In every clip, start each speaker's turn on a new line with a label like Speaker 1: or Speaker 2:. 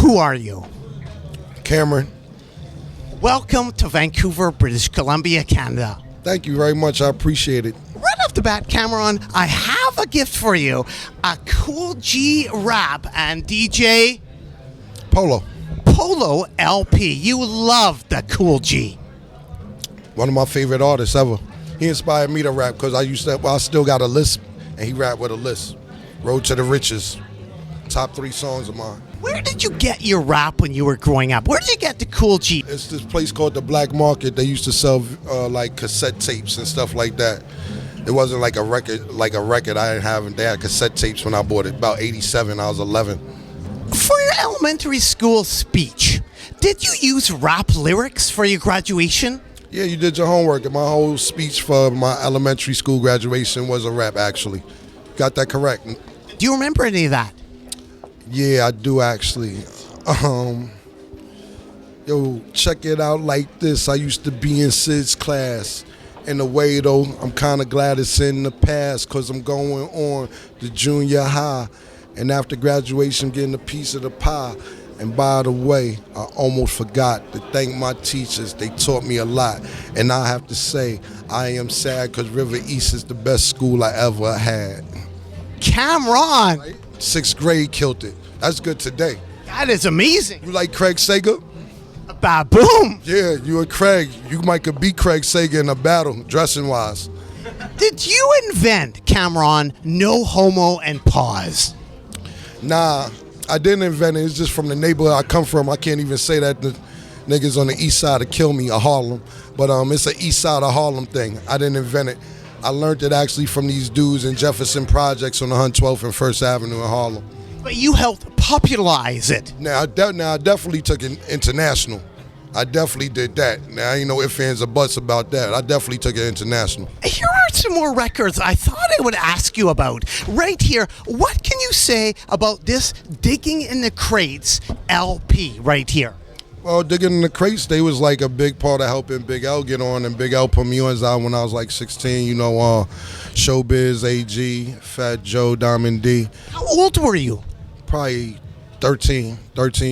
Speaker 1: Who are you?
Speaker 2: Cameron.
Speaker 1: Welcome to Vancouver, British Columbia, Canada.
Speaker 2: Thank you very much. I appreciate it.
Speaker 1: Right off the bat, Cameron, I have a gift for you. A Cool G rap and DJ
Speaker 2: Polo.
Speaker 1: LP. You love the Cool G.
Speaker 2: One of my favorite artists ever. He inspired me to rap because I still got a lisp and he rapped with a lisp. Road to the Riches. Top 3 songs of mine.
Speaker 1: Where did you get your rap when you were growing up? Where did you get the Cool G?
Speaker 2: It's this place called the Black Market. They used to sell like cassette tapes and stuff like that. It wasn't like a record I didn't have. They had cassette tapes when I bought it. About 87, I was 11.
Speaker 1: For your elementary school speech, did you use rap lyrics for your graduation?
Speaker 2: Yeah, you did your homework. And my whole speech for my elementary school graduation was a rap, actually. Got that correct.
Speaker 1: Do you remember any of that?
Speaker 2: Yeah, I do actually. Yo, check it out like this. I used to be in Sid's class. In a way, though, I'm kind of glad it's in the past because I'm going on to junior high. And after graduation, getting a piece of the pie. And by the way, I almost forgot to thank my teachers. They taught me a lot. And I have to say, I am sad because River East is the best school I ever had.
Speaker 1: Cameron!
Speaker 2: Right? 6th grade killed it. That's good today.
Speaker 1: That is amazing.
Speaker 2: You like Craig Sager?
Speaker 1: Ba-boom!
Speaker 2: Yeah, you and Craig. You might could beat Craig Sager in a battle, dressing-wise.
Speaker 1: Did you invent, Cameron, no homo and pause?
Speaker 2: Nah, I didn't invent it. It's just from the neighborhood I come from. I can't even say that the niggas on the east side to kill me, of Harlem. But it's an east side of Harlem thing. I didn't invent it. I learned it actually from these dudes in Jefferson Projects on 112th and 1st Avenue in Harlem.
Speaker 1: But you helped popularize it.
Speaker 2: Now I definitely took it international. I definitely did that. Now, ain't no ifs, ands, or buts about that. I definitely took it international.
Speaker 1: Here are some more records I thought I would ask you about. Right here, what can you say about this Digging in the Crates LP right here?
Speaker 2: Well, Digging in the Crates, they was like a big part of helping Big L get on, and Big L put me on out when I was like 16, Showbiz, AG, Fat Joe, Diamond D.
Speaker 1: How old were you?
Speaker 2: Probably 13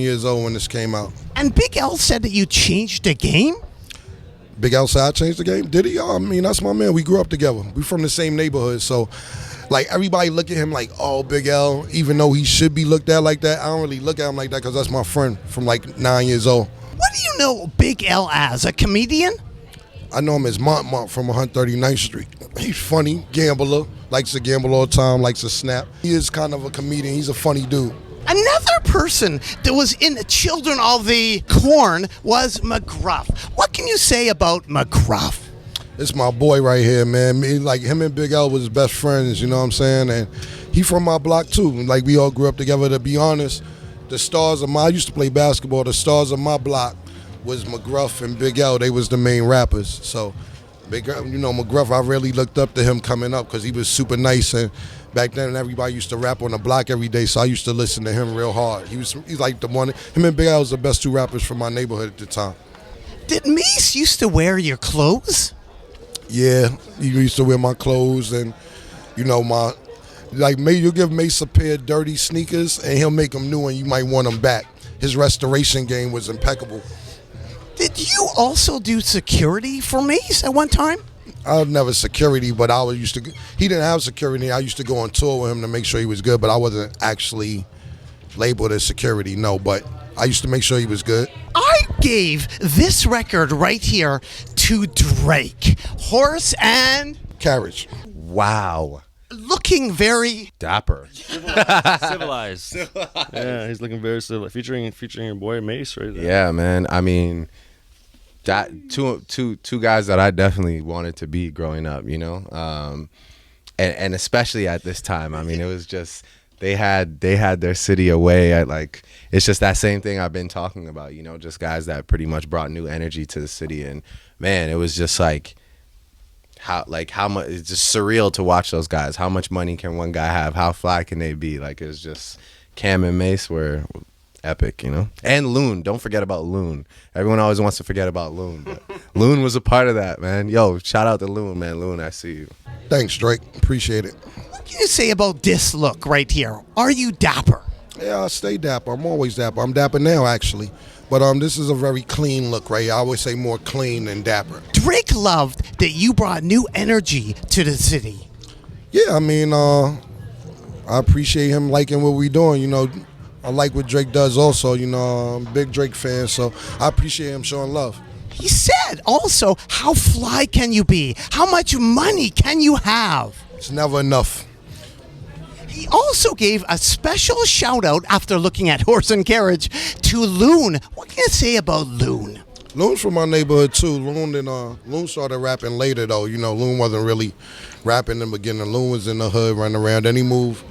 Speaker 2: years old when this came out.
Speaker 1: And Big L said that you changed the game?
Speaker 2: Big L said I changed the game? Did he? I mean, that's my man. We grew up together. We from the same neighborhood, so like everybody look at him like, oh, Big L, even though he should be looked at like that. I don't really look at him like that because that's my friend from like 9 years old.
Speaker 1: What do you know Big L as, a comedian?
Speaker 2: I know him as Mont from 139th Street. He's funny, gambler, likes to gamble all the time, likes to snap. He is kind of a comedian. He's a funny dude.
Speaker 1: Another person that was in Children of the Corn was McGruff. What can you say about McGruff?
Speaker 2: It's my boy right here, man. Like him and Big L was best friends, you know what I'm saying? And he from my block too. Like we all grew up together. To be honest, I used to play basketball. The stars of my block was McGruff and Big L. They was the main rappers. So McGruff, I really looked up to him coming up because he was super nice, and back then everybody used to rap on the block every day, so I used to listen to him real hard. He's like the one. Him and Big L was the best 2 rappers from my neighborhood at the time.
Speaker 1: Did Mace used to wear your clothes?
Speaker 2: Yeah, he used to wear my clothes, and you'll give Mace a pair of dirty sneakers, and he'll make them new, and you might want them back. His restoration game was impeccable.
Speaker 1: Did you also do security for Mace at one time?
Speaker 2: I was never security, but he didn't have security. I used to go on tour with him to make sure he was good, but I wasn't actually labeled as security, no, but I used to make sure he was good.
Speaker 1: I gave this record right here to Drake. Horse and
Speaker 2: Carriage.
Speaker 3: Wow.
Speaker 1: Looking very
Speaker 3: dapper.
Speaker 4: Civilized. Yeah, he's looking very civilized. Featuring your boy Mace right there.
Speaker 3: Yeah, man. I mean, that two guys that I definitely wanted to be growing up, and especially at this time. I mean, it was just they had their city away. It's just that same thing I've been talking about. Just guys that pretty much brought new energy to the city, and man, it was just how much it's just surreal to watch those guys. How much money can one guy have? How fly can they be? It was just Cam and Mace were epic, And Loon, don't forget about Loon. Everyone always wants to forget about Loon, but Loon was a part of that, man. Yo, shout out to Loon, man. Loon, I see you.
Speaker 2: Thanks, Drake. Appreciate it.
Speaker 1: What can you say about this look right here? Are you dapper?
Speaker 2: Yeah, I stay dapper. I'm always dapper. I'm dapper now, actually. But this is a very clean look, right? I always say more clean than dapper.
Speaker 1: Drake loved that you brought new energy to the city.
Speaker 2: Yeah, I mean, I appreciate him liking what we doing. You know, I like what Drake does also. You know, I'm a big Drake fan, so I appreciate him showing love.
Speaker 1: He said also, how fly can you be? How much money can you have?
Speaker 2: It's never enough.
Speaker 1: He also gave a special shout out after looking at Horse and Carriage to Loon. What can you say about Loon?
Speaker 2: Loon's from my neighborhood too. Loon started rapping later though. You know, Loon wasn't really rapping in the beginning. Loon was in the hood running around. Then he moved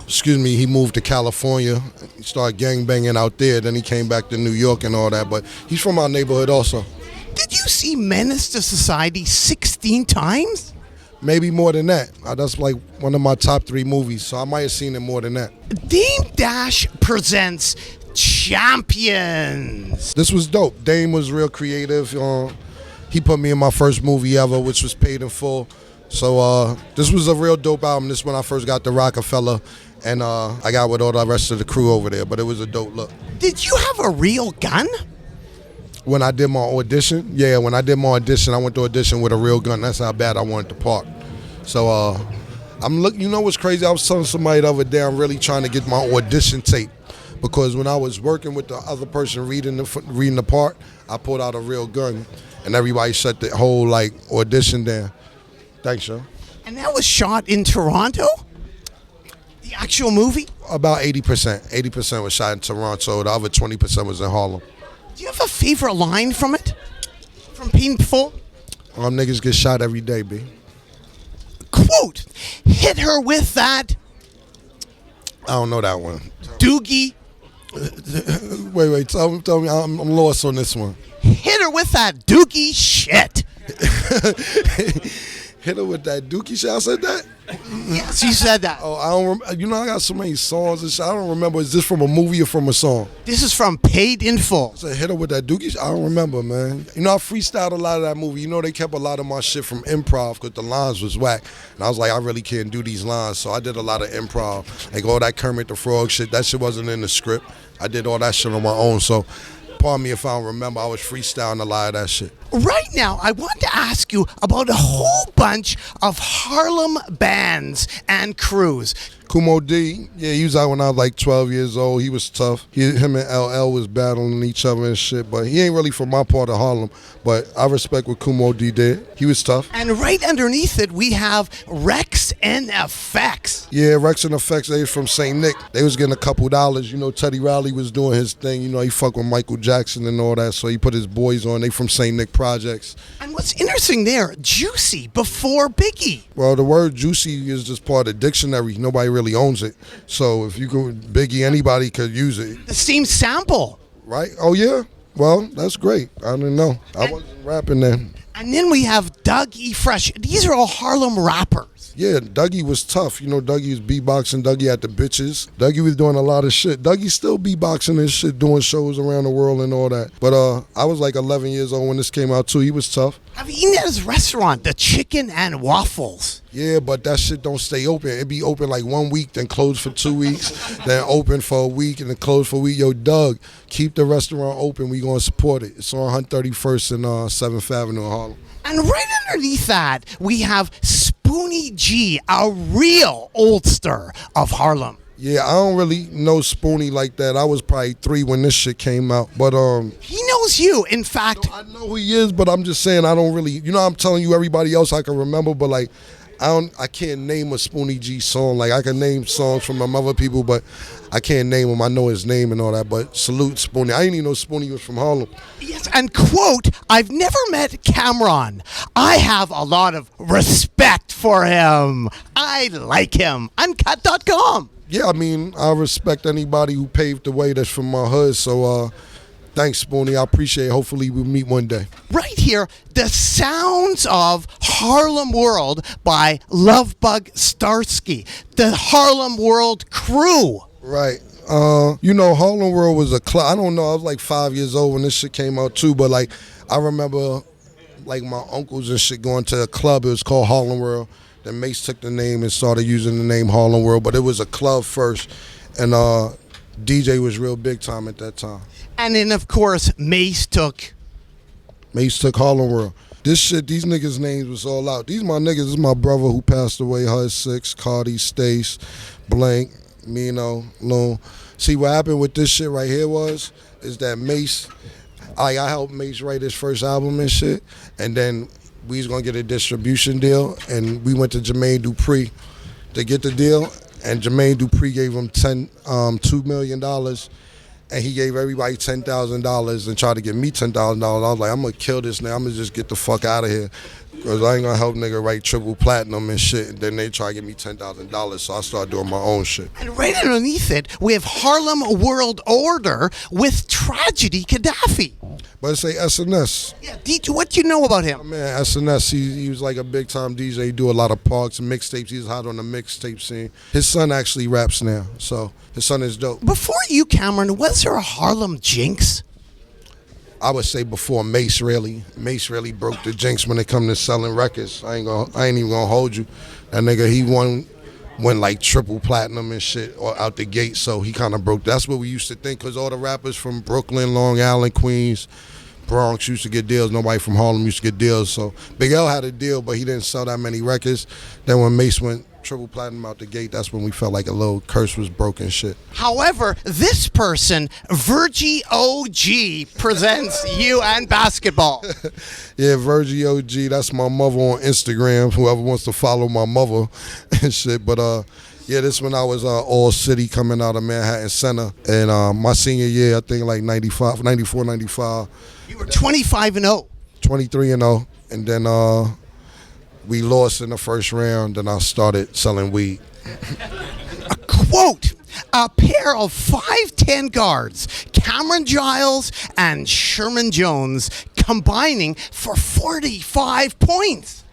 Speaker 2: to California. He started gangbanging out there. Then he came back to New York and all that. But he's from our neighborhood also.
Speaker 1: Did you see Menace to Society 16 times?
Speaker 2: Maybe more than that. That's like one of my top 3 movies, so I might have seen it more than that.
Speaker 1: Dame Dash presents Champions.
Speaker 2: This was dope. Dame was real creative. He put me in my first movie ever, which was paid in full. So this was a real dope album. This is when I first got to Rockefeller, and I got with all the rest of the crew over there, but it was a dope look.
Speaker 1: Did you have a real gun?
Speaker 2: When I did my audition, I went to audition with a real gun. That's how bad I wanted the part. So you know what's crazy? I was telling somebody the other day, I'm really trying to get my audition tape, because when I was working with the other person reading the part, I pulled out a real gun, and everybody shut the whole audition down. Thanks, yo.
Speaker 1: And that was shot in Toronto? The actual movie?
Speaker 2: About 80%. 80% was shot in Toronto. The other 20% was in Harlem.
Speaker 1: Do you have a favorite line from it? From Painful?
Speaker 2: Niggas get shot every day, B.
Speaker 1: Quote, hit her with that
Speaker 2: I don't know that one.
Speaker 1: doogie.
Speaker 2: Wait, tell me, I'm lost on this one.
Speaker 1: Hit her with that doogie shit.
Speaker 2: Hit her with that dookie shit. I said that?
Speaker 1: Yes, you said that.
Speaker 2: Oh, I don't remember. You know, I got so many songs and shit. I don't remember. Is this from a movie or from a song?
Speaker 1: This is from Paid in Full.
Speaker 2: I said, hit her with that dookie shit. I don't remember, man. You know, I freestyled a lot of that movie. You know, they kept a lot of my shit from improv because the lines was whack. And I was like, I really can't do these lines. So I did a lot of improv. Like all that Kermit the Frog shit, that shit wasn't in the script. I did all that shit on my own. So pardon me if I don't remember. I was freestyling a lot of that shit.
Speaker 1: Right now, I want to ask you about a whole bunch of Harlem bands and crews.
Speaker 2: Kumo D, yeah, he was out when I was like 12 years old. He was tough. Him and LL was battling each other and shit, but he ain't really from my part of Harlem. But I respect what Kumo D did. He was tough.
Speaker 1: And right underneath it, we have Rex and FX.
Speaker 2: Yeah, Rex and FX, they was from St. Nick. They was getting a couple dollars. You know, Teddy Riley was doing his thing. You know, he fucked with Michael Jackson and all that, so he put his boys on. They from St. Nick Projects.
Speaker 1: And what's interesting there, Juicy before Biggie.
Speaker 2: Well, the word juicy is just part of the dictionary. Nobody really owns it. So if you go Biggie, anybody could use it.
Speaker 1: The same sample.
Speaker 2: Right? Oh, yeah? Well, that's great. I didn't know. I wasn't rapping then.
Speaker 1: And then we have Doug E. Fresh. These are all Harlem rappers.
Speaker 2: Yeah, Dougie was tough. You know, Dougie was beatboxing. Dougie had the bitches. Dougie was doing a lot of shit. Dougie still beatboxing and shit, doing shows around the world and all that. But I was like 11 years old when this came out too. He was tough.
Speaker 1: I've eaten at his restaurant, the Chicken and Waffles.
Speaker 2: Yeah, but that shit don't stay open. It be open like 1 week, then closed for 2 weeks, then open for a week, and then closed for a week. Yo, Doug, keep the restaurant open. We gonna support it. It's on 131st and 7th Avenue in Harlem.
Speaker 1: And right underneath that, we have Spoonie G, a real oldster of Harlem.
Speaker 2: Yeah, I don't really know Spoonie like that. I was probably 3 when this shit came out. But
Speaker 1: he knows you. In fact,
Speaker 2: I know who he is, but I'm just saying I don't really. You know, I'm telling you everybody else I can remember, but like I can't name a Spoonie G song. Like I can name songs from some other people, but I can't name him. I know his name and all that, but salute Spoonie. I didn't even know Spoonie was from Harlem.
Speaker 1: Yes, and quote, I've never met Cameron. I have a lot of respect for him. I like him. Uncut.com.
Speaker 2: Yeah, I mean, I respect anybody who paved the way that's from my hood, so thanks, Spoonie. I appreciate it. Hopefully we'll meet one day.
Speaker 1: Right here, the sounds of Harlem World by Lovebug Starsky, the Harlem World crew.
Speaker 2: Right. You know, Harlem World was a club. I don't know. I was like 5 years old when this shit came out too, but like I remember like my uncles and shit going to a club. It was called Harlem World. Then Mace took the name and started using the name Harlem World, but it was a club first. and DJ was real big time at that time.
Speaker 1: And then, of course, Mace took.
Speaker 2: Mace took Harlem World. This shit, these niggas' names was all out. These my niggas. This is my brother who passed away, Hud Six, Cardi, Stace, Blank, Mino, Loon. See, what happened with this shit right here is that Mace, I helped Mace write his first album and shit, and then we was gonna get a distribution deal, and we went to Jermaine Dupri to get the deal, and Jermaine Dupri gave him $2 million, and he gave everybody $10,000 and tried to give me $10,000. I was like, I'm gonna kill this nigga. I'm gonna just get the fuck out of here, because I ain't gonna help nigga write triple platinum and shit. And then they try to give me $10,000, so I started doing my own shit.
Speaker 1: And right underneath it, we have Harlem World Order with Tragedy Gaddafi.
Speaker 2: But it say SNS.
Speaker 1: Yeah, what do you know about him?
Speaker 2: Man, SNS, he was like a big time DJ. He do a lot of parks and mixtapes. He's hot on the mixtape scene. His son actually raps now, so his son is dope.
Speaker 1: Before you, Cameron, was there a Harlem jinx?
Speaker 2: I would say before Mace really. Mace really broke the jinx when it come to selling records. I ain't even gonna hold you. That nigga, he went like triple platinum and shit or out the gate, so he kind of broke. That's what we used to think, because all the rappers from Brooklyn, Long Island, Queens, Bronx used to get deals. Nobody from Harlem used to get deals. So Big L had a deal, but he didn't sell that many records. Then when Mace went triple platinum out the gate, that's when we felt like a little curse was broken shit.
Speaker 1: However, this person, Virgie OG, presents you and basketball.
Speaker 2: Yeah, Virgie OG, that's my mother on Instagram, whoever wants to follow my mother and shit. But yeah, this when I was all city coming out of Manhattan Center. And my senior year, I think like 94, 95.
Speaker 1: You were 25-0.
Speaker 2: 23-0. And then we lost in the first round, and I started selling weed.
Speaker 1: A quote, a pair of 5'10 guards, Cameron Giles and Sherman Jones, combining for 45 points.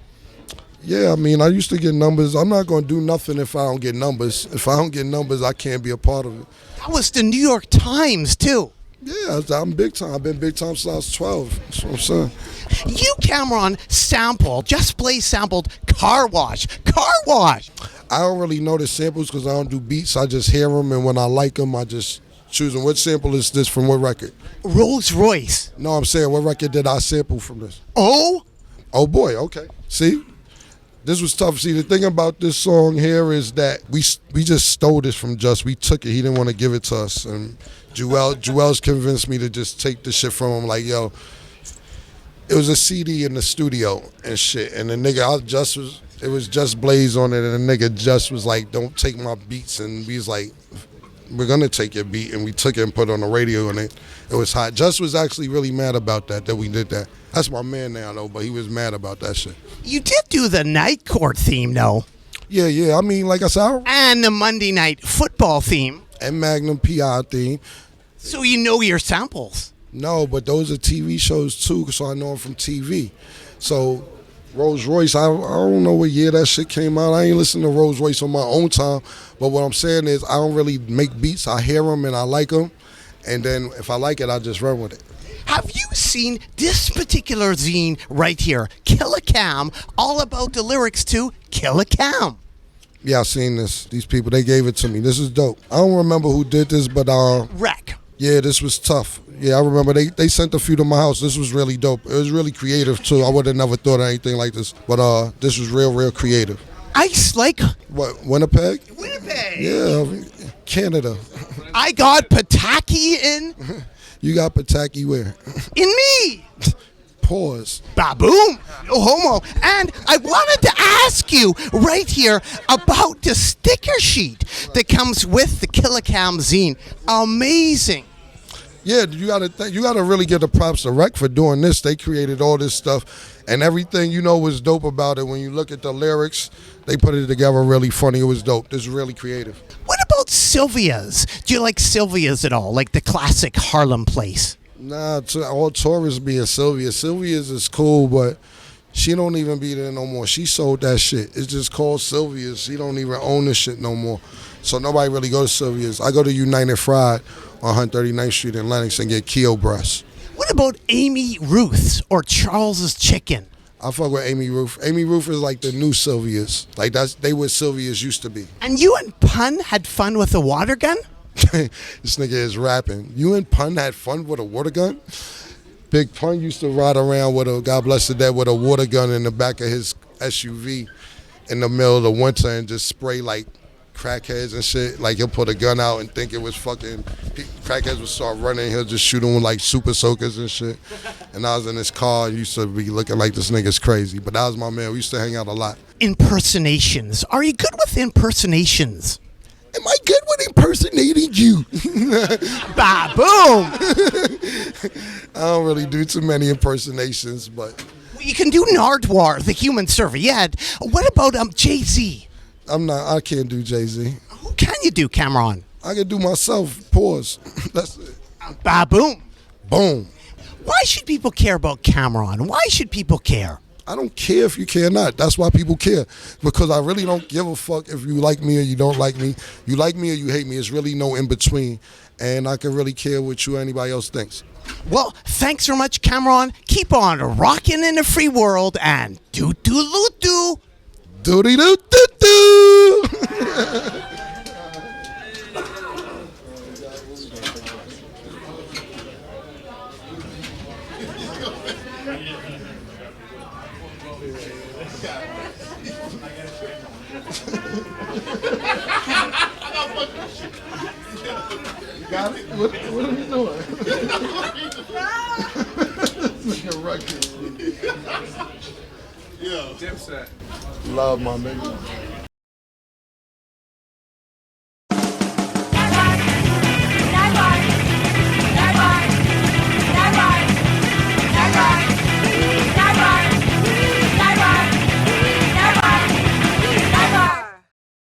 Speaker 2: Yeah, I mean, I used to get numbers. I'm not going to do nothing if I don't get numbers. If I don't get numbers, I can't be a part of it.
Speaker 1: That was the New York Times, too.
Speaker 2: Yeah, I'm big time. I've been big time since I was 12. That's what I'm saying.
Speaker 1: You, Cameron, Just Blaze sampled Car Wash. Car Wash!
Speaker 2: I don't really know the samples because I don't do beats. I just hear them, and when I like them, I just choose them. What sample is this from what record?
Speaker 1: Rolls Royce.
Speaker 2: No, I'm saying, what record did I sample from this?
Speaker 1: Oh?
Speaker 2: Oh, boy, okay. See? This was tough. See, the thing about this song here is that we just stole this from Just. We took it. He didn't want to give it to us. And Joel's convinced me to just take the shit from him. Like, yo, it was a CD in the studio and shit. And the nigga, it was Just Blaze on it. And the nigga Just was like, don't take my beats. And we was like, we're going to take your beat. And we took it and put it on the radio. And it was hot. Just was actually really mad about that we did that. That's my man now, though, but he was mad about that shit.
Speaker 1: You did do the Night Court theme, though.
Speaker 2: Yeah. I mean, like I said,
Speaker 1: and the Monday Night Football theme.
Speaker 2: And Magnum PI theme.
Speaker 1: So you know your samples.
Speaker 2: No, but those are TV shows, too, so I know them from TV. So Rolls Royce, I don't know what year that shit came out. I ain't listening to Rolls Royce on my own time. But what I'm saying is I don't really make beats. I hear them and I like them. And then if I like it, I just run with it.
Speaker 1: Have you seen this particular zine right here, Killa Cam, all about the lyrics to Killa Cam?
Speaker 2: Yeah, I've seen this. These people, they gave it to me. This is dope. I don't remember who did this, but
Speaker 1: Wreck.
Speaker 2: Yeah, this was tough. Yeah, I remember they sent a few to my house. This was really dope. It was really creative too. I would have never thought of anything like this. But this was real creative.
Speaker 1: Ice like
Speaker 2: what, Winnipeg?
Speaker 1: Winnipeg.
Speaker 2: Yeah, Canada.
Speaker 1: I got Pataki in.
Speaker 2: You got Pataki where?
Speaker 1: In me.
Speaker 2: Pause.
Speaker 1: Baboom. No homo. And I wanted to ask you right here about the sticker sheet that comes with the Killa Cam zine. Amazing.
Speaker 2: Yeah, you gotta really give the props to Rec for doing this. They created all this stuff, and everything was dope about it. When you look at the lyrics, they put it together really funny. It was dope. This is really creative.
Speaker 1: What about Sylvia's? Do you like Sylvia's at all? Like the classic Harlem place?
Speaker 2: Nah, all tourists be in Sylvia's. Sylvia's is cool, but she don't even be there no more. She sold that shit. It's just called Sylvia's. She don't even own the shit no more. So nobody really goes to Sylvia's. I go to United Fried on 139th Street in Lenox and get Keo breasts.
Speaker 1: What about Amy Ruth's or Charles's Chicken?
Speaker 2: I fuck with Amy Ruth. Amy Ruth is like the new Sylvia's. Like they what Sylvia's used to be.
Speaker 1: And you and Pun had fun with the water gun?
Speaker 2: This nigga is rapping. You and Pun had fun with a water gun? Big Pun used to ride around with a, God bless the dead, with a water gun in the back of his SUV in the middle of the winter and just spray like crackheads and shit. Like he'll put a gun out and think it was fucking, crackheads would start running, he'll just shoot them with like super soakers and shit. And I was in his car and used to be looking like this nigga's crazy. But that was my man, we used to hang out a lot.
Speaker 1: Impersonations. Are you good with impersonations?
Speaker 2: Am I good with impersonating you?
Speaker 1: Bah, boom!
Speaker 2: I don't really do too many impersonations, but
Speaker 1: You can do Nardwuar, the human serviette. What about Jay-Z?
Speaker 2: I can't do Jay-Z.
Speaker 1: Who can you do, Cameron?
Speaker 2: I can do myself, pause. That's it.
Speaker 1: Bah, boom.
Speaker 2: Boom.
Speaker 1: Why should people care about Cameron? Why should people care?
Speaker 2: I don't care if you care or not. That's why people care. Because I really don't give a fuck if you like me or you don't like me. You like me or you hate me. It's really no in between. And I can really care what you or anybody else thinks.
Speaker 1: Well, thanks so much, Cameron. Keep on rocking in the free world and doo-doo-loo-doo.
Speaker 2: Doody-doo-doo-doo. Got it? What are we doing? Yo. Dipset. Love my nigga.